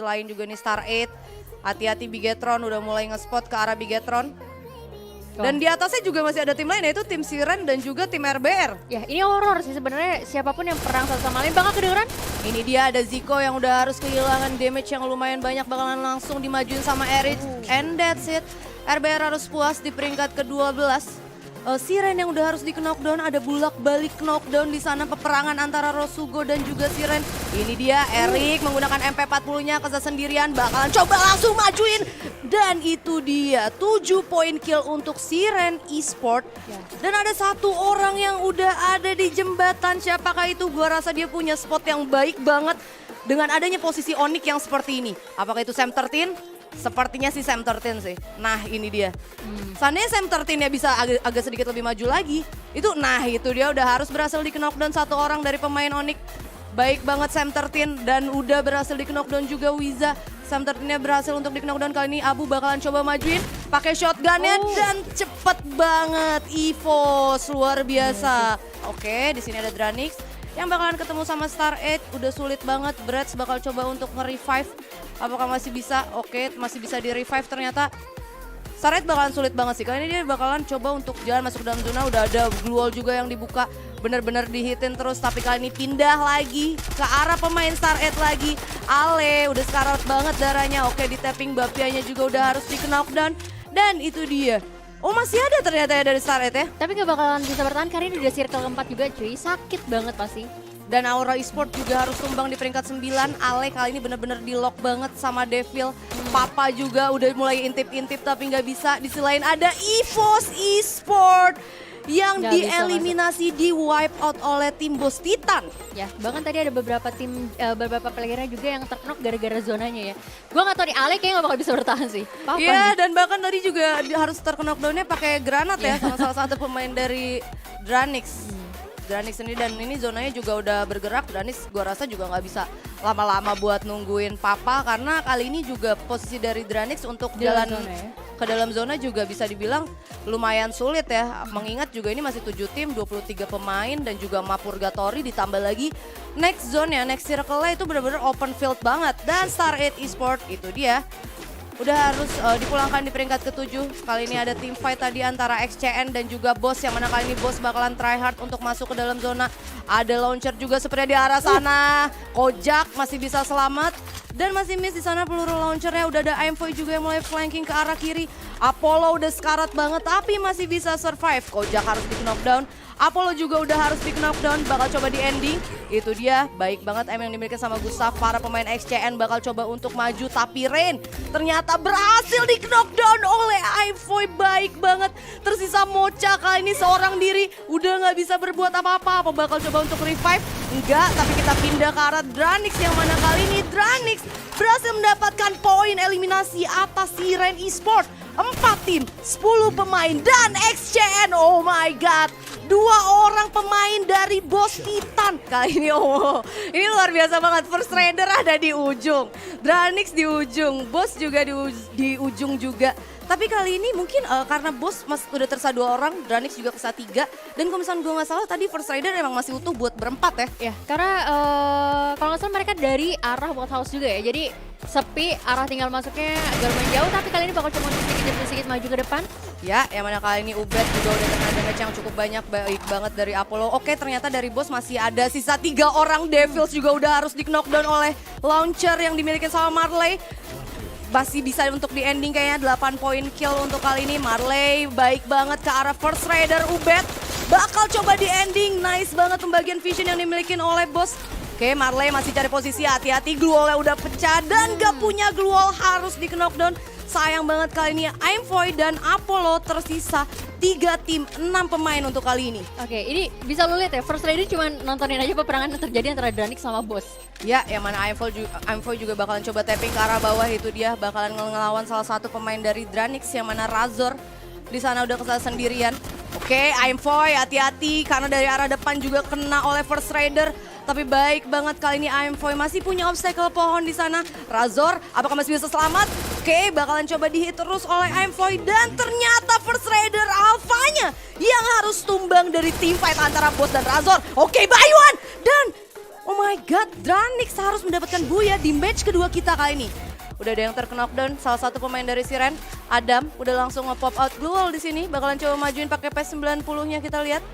lain juga nih Star 8. Hati-hati Bigetron udah mulai nge-spot ke arah Bigetron. Dan di atasnya juga masih ada tim lain, yaitu tim Siren dan juga tim RBR. Ya ini horor sih sebenarnya, siapapun yang perang satu sama lain bakal kedengeran. Ini dia ada Zico yang udah harus kehilangan damage yang lumayan banyak, bakalan langsung dimajuin sama Erich. And that's it. RBR harus puas di peringkat ke-12. Siren yang udah harus di knockdown, ada bulak balik knockdown di sana, peperangan antara Rosugo dan juga Siren. Ini dia Erich menggunakan MP40-nya sendirian, bakalan coba langsung majuin. Dan itu dia 7 poin kill untuk Siren Esport. Dan ada satu orang yang udah ada di jembatan, siapakah itu? Gua rasa dia punya spot yang baik banget dengan adanya posisi Onyx yang seperti ini. Apakah itu Sam 13? Sepertinya sih Sam 13 sih. Nah ini dia. Seandainya Sam 13 ya bisa agak sedikit lebih maju lagi. Itu dia udah harus berhasil di knockdown satu orang dari pemain Onyx. Baik banget Sam 13 dan udah berhasil di knockdown juga Wiza. Sam 13-nya berhasil untuk di knockdown, kali ini Abu bakalan coba majuin pakai shotgunnya dan cepet banget EVOS luar biasa. Oke, di sini ada Dranix yang bakalan ketemu sama Star 8, udah sulit banget. Brads bakal coba untuk nge-revive. Apakah masih bisa? Oke, masih bisa di-revive ternyata. Star 8 bakalan sulit banget sih. Kali ini dia bakalan coba untuk jalan masuk ke dalam zona. Udah ada glue wall juga yang dibuka. Bener-bener dihitin terus. Tapi kali ini pindah lagi ke arah pemain Star 8 lagi. Ale, udah sekarat banget darahnya. Oke, di tapping Bapianya juga udah harus di knockdown. Dan itu dia. Oh masih ada ternyata ya dari Star 8 ya. Tapi gak bakalan bisa bertahan karena ini udah circle keempat juga cuy, sakit banget pasti. Dan Aura Esport juga harus tumbang di peringkat 9. Ale kali ini bener-bener di lock banget sama Devil. Papa juga udah mulai intip-intip tapi nggak bisa. Di sisi lain ada EVOS Esport yang Nggak dieliminasi, di wipe out oleh tim Bos Titan. Ya, bahkan tadi ada beberapa tim, beberapa playernya juga yang terknok gara-gara zonanya ya. Gua nggak tahu nih, Ale kayaknya nggak bakal bisa bertahan sih. Iya, dan bahkan tadi juga harus terknokdownnya pakai granat ya, sama salah satu pemain dari Dranix. Dranix sendiri, dan ini zonanya juga udah bergerak. Dranix gua rasa juga nggak bisa lama-lama buat nungguin Papa, karena kali ini juga posisi dari Dranix untuk jalan ke dalam zona juga bisa dibilang lumayan sulit ya. Mengingat juga ini masih 7 tim, 23 pemain dan juga map Purgatory, ditambah lagi next zone ya, next circle-nya itu benar-benar open field banget. Dan Star 8 Esport itu dia udah harus dipulangkan di peringkat ke-7. Kali ini ada tim fight tadi antara XCN dan juga Boss, yang mana kali ini Boss bakalan try hard untuk masuk ke dalam zona. Ada launcher juga seperti di arah sana. Kojak masih bisa selamat dan masih miss di sana peluru launchernya. Udah ada Aimfoy juga yang mulai flanking ke arah kiri. Apollo udah sekarat banget tapi masih bisa survive. Kojak harus di knockdown. Apollo juga udah harus di knockdown, bakal coba di ending. Itu dia, baik banget M yang dimiliki sama Gustav. Para pemain XCN bakal coba untuk maju, tapi Rain ternyata berhasil di knockdown oleh Aimfoy. Baik banget, tersisa Mocha kali ini seorang diri. Udah nggak bisa berbuat apa-apa. Apa bakal coba untuk revive? Enggak, tapi kita pindah ke arah Dranix, yang mana kali ini Dranix berhasil mendapatkan poin eliminasi atas Siren Esport. 4 tim, 10 pemain, dan XCN, oh my god. 2 orang pemain dari Bos Titan. Kali ini ini luar biasa banget. First Raider ada di ujung, Dranix di ujung, Bos juga di ujung juga. Tapi kali ini mungkin karena Bos udah tersa 2 orang, Dranix juga tersa 3. Dan kalau misalnya gue nggak salah tadi First Rider emang masih utuh buat berempat ya. Ya, karena kalau nggak salah mereka dari arah World House juga ya. Jadi sepi, arah tinggal masuknya agak lumayan jauh. Tapi kali ini bakal cuma sedikit maju ke depan. Ya, yang mana kali ini Ubed juga udah kena damage yang cukup banyak, baik banget dari Apollo. Oke, ternyata dari Bos masih ada sisa 3 orang. Devils juga udah harus di knockdown oleh launcher yang dimiliki sama Marley. Masih bisa untuk di ending kayaknya, 8 poin kill untuk kali ini. Marley baik banget ke arah First Raider. Ubed bakal coba di ending. Nice banget pembagian vision yang dimiliki oleh Bos. Oke, Marley masih cari posisi, hati-hati glue wall-nya udah pecah dan gak punya glue wall, harus di knockdown. Sayang banget kali ini Aimfoy dan Apollo tersisa 3 tim, 6 pemain untuk kali ini. Oke, ini bisa lo lihat ya, First Raider cuma nontonin aja peperangan yang terjadi antara Dranix sama Boss. Ya, yang mana Aimfoy juga bakalan coba tapping ke arah bawah. Itu dia bakalan ngelawan salah satu pemain dari Dranix, yang mana Razor di sana udah kesal sendirian. Oke, Aimfoy hati-hati karena dari arah depan juga kena oleh First Raider. Tapi baik banget kali ini Aimfoy masih punya obstacle pohon di sana. Razor, apakah masih bisa selamat? Oke, bakalan coba dihit terus oleh Aimfoy, dan ternyata First Raider alfanya yang harus tumbang dari tim fight antara Boss dan Razor. Oke, Bayuan dan Oh my god, Dranix harus mendapatkan buya di match kedua kita kali ini. Udah ada yang terknockdown, salah satu pemain dari Siren, Adam, udah langsung nge-pop out Glue Wall di sini. Bakalan coba majuin pakai P90-nya, kita lihat.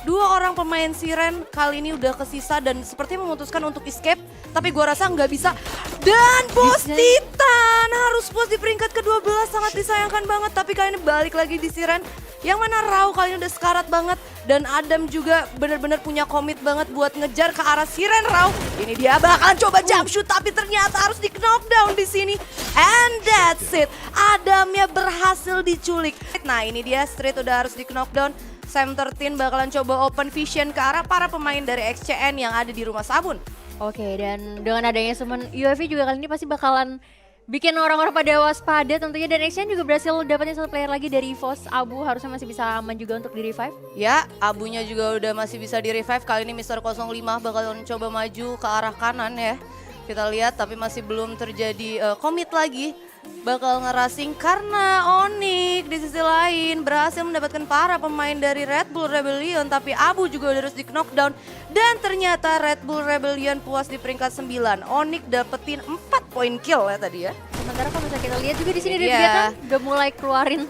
Dua orang pemain Siren kali ini udah kesisa dan sepertinya memutuskan untuk escape. Tapi gua rasa nggak bisa. Dan Bos Titan harus puas di peringkat ke-12, sangat disayangkan banget. Tapi kali ini balik lagi di Siren. Yang mana Rau kali ini udah sekarat banget. Dan Adam juga benar-benar punya komit banget buat ngejar ke arah Siren Rau. Ini dia bakalan coba jump shoot tapi ternyata harus di knockdown di sini. And that's it. Adamnya berhasil diculik. Nah ini dia, Street udah harus di knockdown. Sam 13 bakalan coba open vision ke arah para pemain dari XCN yang ada di rumah sabun. Oke, dan dengan adanya summon UAV juga kali ini pasti bakalan bikin orang-orang pada waspada tentunya. Dan XCN juga berhasil dapetin satu player lagi dari EVOS. Abu harusnya masih bisa aman juga untuk di revive. Ya, Abunya juga udah masih bisa di revive. Kali ini Mr. 05 bakalan coba maju ke arah kanan ya. Kita lihat tapi masih belum terjadi commit lagi. Bakal ngerasing karena Onyx di sisi lain berhasil mendapatkan para pemain dari Red Bull Rebellion. Tapi Abu juga udah harus di knockdown. Dan ternyata Red Bull Rebellion puas di peringkat 9. Onyx dapetin 4 poin kill ya tadi ya. Sementara kalau misalnya kita lihat juga di sini Ini dari dia. Vietnam udah mulai keluarin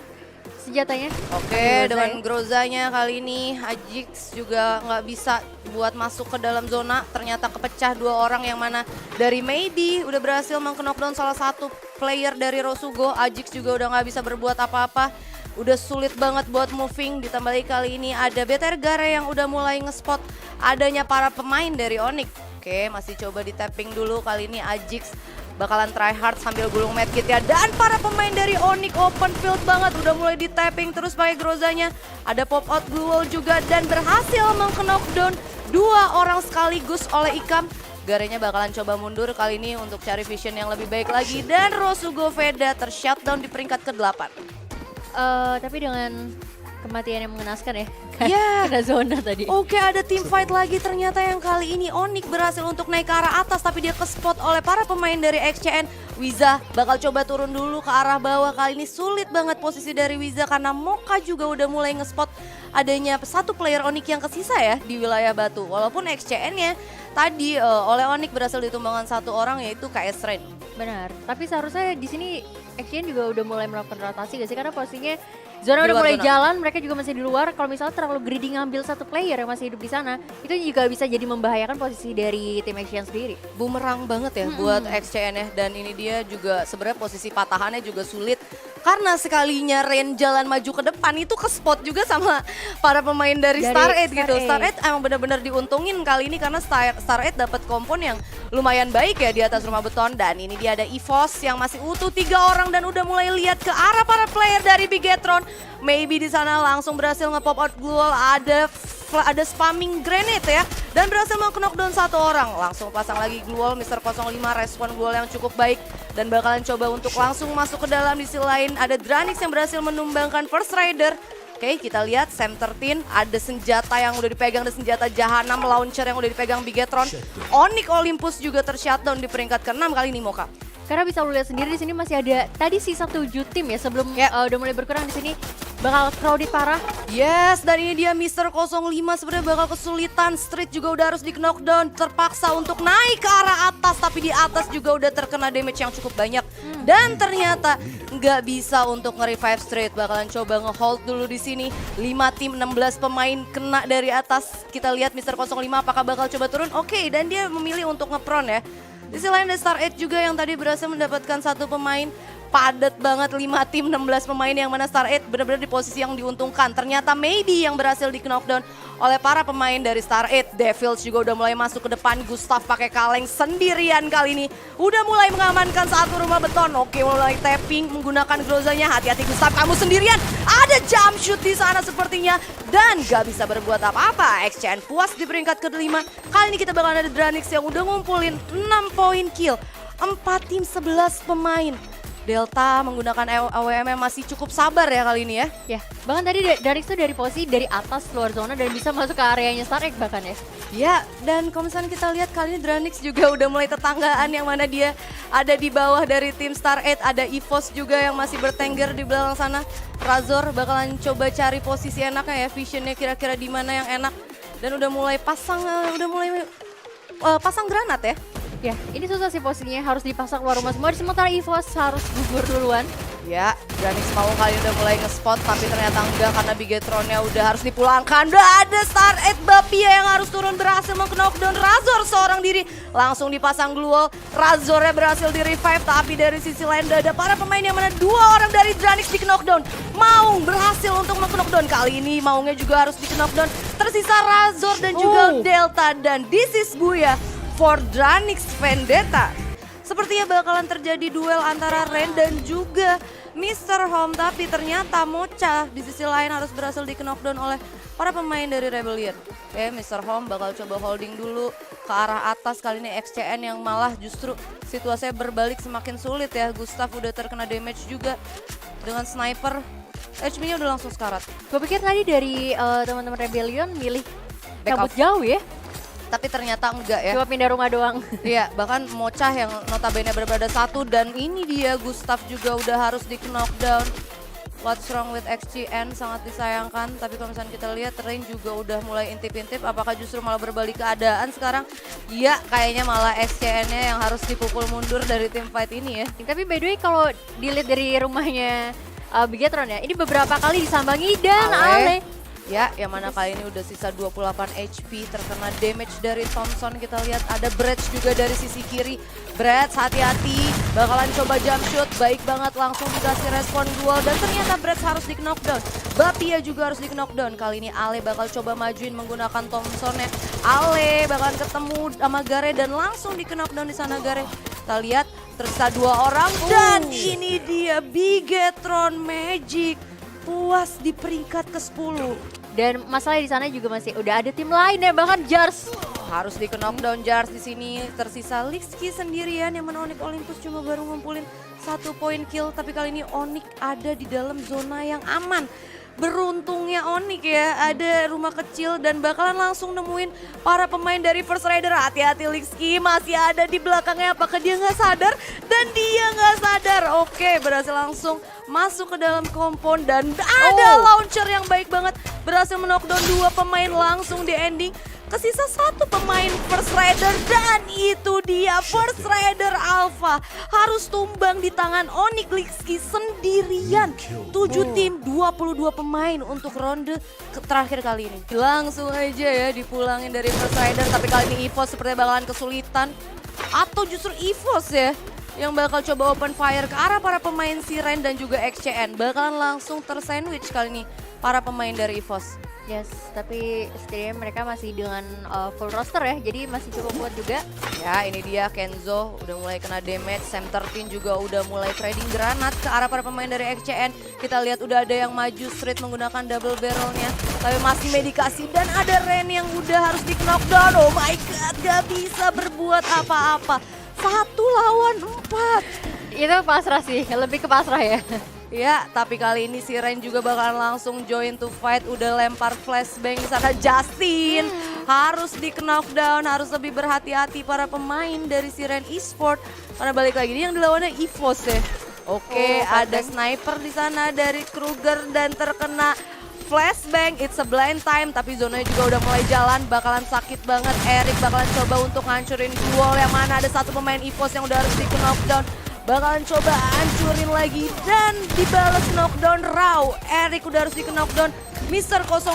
senjatanya. Oke, dengan Grozanya kali ini Ajix juga nggak bisa buat masuk ke dalam zona. Ternyata kepecah dua orang yang mana dari Maybe udah berhasil meng-knockdown salah satu player dari Rosugo. Ajix juga udah nggak bisa berbuat apa-apa. Udah sulit banget buat moving. Ditambah lagi kali ini ada BTR Gare yang udah mulai ngespot adanya para pemain dari Onyx. Oke, masih coba di tapping dulu kali ini Ajix. Bakalan try hard sambil gulung medkit ya. Dan para pemain dari Onyx open field banget. Udah mulai di tapping terus pakai Grozanya. Ada pop out Glue Wall juga dan berhasil meng-knockdown dua orang sekaligus oleh Ikam. Garenya bakalan coba mundur kali ini untuk cari vision yang lebih baik lagi. Dan Rosugo Veda tershutdown di peringkat ke-8. Tapi dengan kematian yang mengenaskan ya. Ya. Kena zona tadi. Oke, ada team fight lagi ternyata yang kali ini Onyx berhasil untuk naik ke arah atas tapi dia ke-spot oleh para pemain dari XCN. Wiza bakal coba turun dulu ke arah bawah. Kali ini sulit banget posisi dari Wiza karena Moka juga udah mulai nge-spot adanya satu player Onyx yang kesisa ya di wilayah Batu. Walaupun XCN-nya tadi oleh Onyx berhasil ditumbangkan satu orang yaitu KS Rain. Benar, tapi seharusnya di sini XCN juga udah mulai melakukan rotasi gak sih? Karena posisinya zona Di udah luar mulai zona. jalan, mereka juga masih di luar. Kalau misalnya terlalu greedy ngambil satu player yang masih hidup di sana, itu juga bisa jadi membahayakan posisi dari tim XCN sendiri. Bumerang banget ya buat XCN ya. Dan ini dia juga sebenarnya posisi patahannya juga sulit. Karena sekalinya Rain jalan maju ke depan itu ke spot juga sama para pemain dari Star 8 gitu. Star 8 emang benar-benar diuntungin kali ini karena Star 8 dapat kompon yang lumayan baik ya di atas rumah beton. Dan ini dia ada EVOS yang masih utuh 3 orang dan udah mulai lihat ke arah para player dari Bigetron. Maybe di sana langsung berhasil nge-pop out Glue Wall, ada spamming grenade ya. Dan berhasil meng-knockdown satu orang. Langsung pasang lagi Glue Wall, Mr. 05 respon Glue Wall yang cukup baik. Dan bakalan coba untuk langsung masuk ke dalam. Di sisi lain ada Dranix yang berhasil menumbangkan First Rider. Oke, kita lihat Sam 13 ada senjata yang udah dipegang, ada senjata Jahanam launcher yang udah dipegang Bigetron. Onyx Olympus juga tershutdown di peringkat ke-6 kali ini Moka. Karena bisa lu lihat sendiri di sini masih ada tadi sisa 7 tim ya sebelum udah mulai berkurang di sini bakal crowded parah. Yes, dan ini dia Mr. 05 sebenarnya bakal kesulitan. Street juga udah harus di knockdown, terpaksa untuk naik ke arah atas tapi di atas juga udah terkena damage yang cukup banyak. Dan ternyata nggak bisa untuk nge-revive Street. Bakalan coba nge-hold dulu di sini. 5 tim 16 pemain kena dari atas. Kita lihat Mr. 05 apakah bakal coba turun. Oke, dan dia memilih untuk nge-prone ya. Di sisi lain ada Star 8 juga yang tadi berhasil mendapatkan satu pemain. Padat banget 5 tim 16 pemain yang mana Star 8 benar-benar di posisi yang diuntungkan. Ternyata Maybe yang berhasil di knockdown oleh para pemain dari Star 8. Devils juga udah mulai masuk ke depan. Gustav pakai kaleng sendirian kali ini. Udah mulai mengamankan satu rumah beton. Oke, mulai tapping menggunakan Grozanya. Hati-hati Gustav, kamu sendirian. Ada jump shoot di sana sepertinya. Dan gak bisa berbuat apa-apa. XCN puas di peringkat ke-5. Kali ini kita bakal ada Dranix yang udah ngumpulin 6 poin kill. 4 tim 11 pemain. Delta menggunakan AWM masih cukup sabar ya kali ini ya. Ya, bahkan tadi Darix tuh dari posisi dari atas keluar zona dan bisa masuk ke areanya Starek bahkan ya. Ya, dan kalau misalnya kita lihat kali ini Dranix juga udah mulai tetanggaan yang mana dia ada di bawah dari tim Star 8. Ada EVOS juga yang masih bertengger di belakang sana. Razor bakalan coba cari posisi enaknya ya, visionnya kira-kira di mana yang enak. Dan udah mulai pasang, udah mulai pasang granat ya. Ya, ini susah sih posisinya, harus dipasang keluar rumah semua. Sementara EVOS harus gugur duluan. Ya, Dranix mau kali udah mulai nge-spot tapi ternyata enggak karena Bigetronnya udah harus dipulangkan. Udah ada Star 8 Bapia yang harus turun berhasil meng-knockdown Razor seorang diri. Langsung dipasang glue wall, Razornya berhasil di-revive tapi dari sisi lain udah ada para pemain yang mana 2 orang dari Dranix di-knockdown. Maung berhasil untuk meng-knockdown, kali ini Maungnya juga harus di-knockdown. Tersisa Razor dan juga Delta dan this is Buya for Dranix Vendetta. Sepertinya bakalan terjadi duel antara Ren dan juga Mr. Home, tapi ternyata Mocha di sisi lain harus berhasil di-knockdown oleh para pemain dari Rebellion. Oke, Mr. Home bakal coba holding dulu ke arah atas, kali ini XCN yang malah justru situasinya berbalik semakin sulit ya. Gustav udah terkena damage juga dengan sniper, HP-nya udah langsung sekarat. Gue pikir tadi dari teman-teman Rebellion milih Back cabut off. jauh ya, Tapi ternyata enggak ya. cuma pindah rumah doang. Iya, bahkan Mocha yang notabene berada satu dan ini dia Gustav juga udah harus di-knockdown. What's wrong with XCN, sangat disayangkan. Tapi kalau misalnya kita lihat Rain juga udah mulai intip-intip, apakah justru malah berbalik keadaan sekarang? Iya, kayaknya malah XCN-nya yang harus dipukul mundur dari tim fight ini ya. Tapi by the way kalau dilihat dari rumahnya Bigetron ya, ini beberapa kali disambangi dan Ale. Ya, yang mana kali ini udah sisa 28 HP, terkena damage dari Thompson. Kita lihat ada Bretz juga dari sisi kiri. Bretz hati-hati, bakalan coba jump shoot, baik banget langsung dikasih respon duel. Dan ternyata Bretz harus di-knockdown, Bapia juga harus di-knockdown. Kali ini Ale bakal coba majuin menggunakan Thompson-nya. Ale bakalan ketemu sama Gare dan langsung di-knockdown di sana Gare. Kita lihat tersisa 2 orang dan ini dia Bigetron Magic puas di peringkat ke-10. Dan masalah di sana juga masih udah ada tim lain ya, bahkan Jars. Harus di-knockdown Jars di sini. Tersisa Lixki sendirian yang mana Onyx Olympus cuma baru ngumpulin 1 poin kill. Tapi kali ini Onyx ada di dalam zona yang aman. Beruntungnya Onyx ya, ada rumah kecil dan bakalan langsung nemuin para pemain dari First Rider. Hati-hati Lixki masih ada di belakangnya, apakah dia nggak sadar? Dan dia nggak sadar. Oke, berhasil langsung masuk ke dalam kompon dan ada launcher yang baik banget. Berhasil knockdown 2 pemain langsung di ending. Kesisa 1 pemain First Rider dan itu dia First Rider Alpha harus tumbang di tangan Onyx Lixki sendirian. 7 tim 22 pemain untuk ronde terakhir kali ini. Langsung aja ya dipulangin dari First Rider, tapi kali ini EVOS sepertinya bakalan kesulitan. Atau justru EVOS ya yang bakal coba open fire ke arah para pemain Siren dan juga XCN. Bakalan langsung tersandwich kali ini para pemain dari EVOS. Yes, tapi setidaknya mereka masih dengan full roster ya, jadi masih cukup kuat juga. Ya, ini dia Kenzo udah mulai kena damage, Sam 13 juga udah mulai trading granat ke arah para pemain dari XCN. Kita lihat udah ada yang maju straight menggunakan double barrelnya, tapi masih medikasi dan ada Ren yang udah harus di-knockdown. Oh my god, gak bisa berbuat apa-apa. 1 lawan 4. Itu pasrah sih, lebih ke pasrah ya. Ya, tapi kali ini si Ren juga bakalan langsung join to fight. Udah lempar flashbang di sana. Justin harus di-knockdown, harus lebih berhati-hati para pemain dari si Ren Esport. Karena balik lagi ini yang dilawannya EVOS ya. Oke, ada sniper di sana dari Kruger dan terkena flashbang. It's a blind time, tapi zonanya juga udah mulai jalan. Bakalan sakit banget. Erik bakalan coba untuk ngancurin wall yang mana ada 1 pemain EVOS yang udah harus di-knockdown. Bakalan coba hancurin lagi dan dibalas knockdown Raw. Erik udah harus di-knockdown. Mr. 05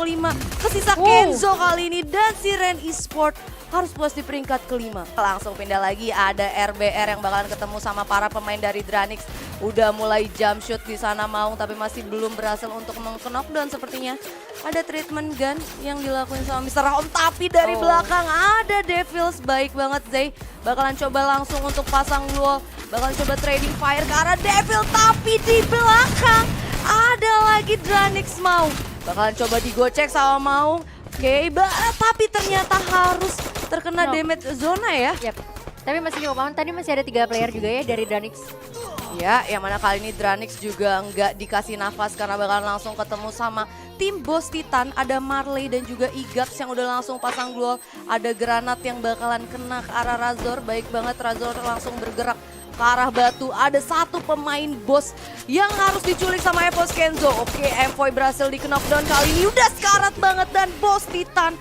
kesisa Kenzo kali ini dan si Ren Esport harus puas di peringkat ke-5. Langsung pindah lagi, ada RBR yang bakalan ketemu sama para pemain dari Dranix. Udah mulai jump shoot di sana Maung tapi masih belum berhasil untuk meng-knockdown sepertinya. Ada treatment gun yang dilakuin sama Mr. Home tapi dari belakang ada Devils, baik banget Zay. Bakalan coba langsung untuk pasang wall, bakalan coba trading fire ke arah Devil tapi di belakang ada lagi Dranix Maung. Bakalan coba digocek sama Maung. Oke, tapi ternyata harus terkena damage zona ya. Yap. Tapi masih cukup aman, tadi masih ada 3 player juga ya dari Dranix. Ya, yang mana kali ini Dranix juga nggak dikasih nafas karena bakalan langsung ketemu sama tim Boss Titan. Ada Marley dan juga Igax yang udah langsung pasang glue. Ada granat yang bakalan kena ke arah Razor. Baik banget, Razor langsung bergerak ke arah batu. Ada 1 pemain boss yang harus diculik sama EVOS Kenzo. Oke, Envoy berhasil di-knockdown kali ini. Udah sekarat banget dan Boss Titan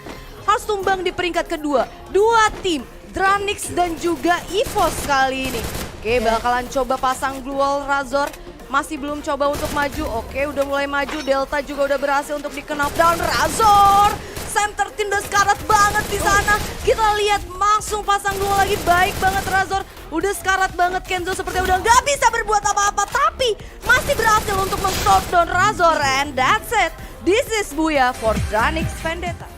harus tumbang di peringkat kedua. 2 tim Dranix dan juga EVOS kali ini. Oke, bakalan coba pasang Blue Wall Razor. Masih belum coba untuk maju. Oke, udah mulai maju. Delta juga udah berhasil untuk di knockdown. Razor! Center udah sekarat banget di sana. Kita lihat langsung pasang dua lagi. Baik banget Razor. Udah sekarat banget Kenzo sepertinya udah nggak bisa berbuat apa-apa. Tapi masih berhasil untuk men-knockdown Razor. And that's it. This is Booyah for Dranix Vendetta.